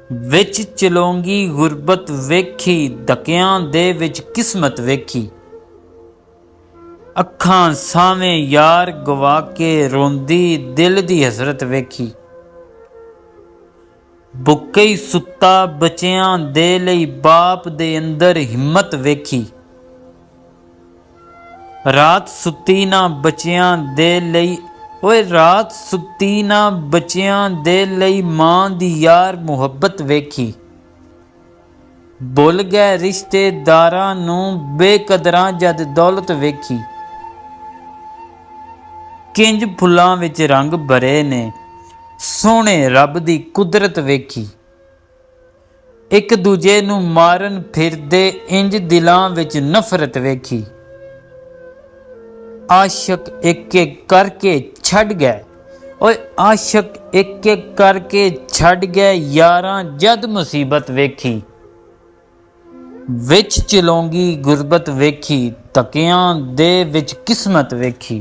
विच चलोंगी गुरबत वेखी, धक्कियां दे विच किस्मत वेखी। अखां सावें यार गवा के रोंदी, दिल दी हसरत वेखी। बुक्के ही सुत्ता बच्चियां दे लई, बाप दे अंदर हिम्मत वेखी। रात सुत्ती ना बच्चियां दे लई, ओए रात सुत्ती ना बच्चियां दे लई, मां दी यार मुहब्बत वेखी। भुल गए रिश्तेदारां नूं, बेकदरां जद दौलत वेखी। किंज फुल्लां विच रंग भरे ने, सोहणे रब दी कुदरत वेखी। एक दूजे नूं मारन फिरदे, इंज दिलां विच नफरत वेखी। आशक एक एक करके छड़ गए, ओए आशक एक एक करके छड़ गए, यारां जद मुसीबत वेखी। विच चलोंगी गुरबत वेखी, धक्कियां दे विच किस्मत वेखी।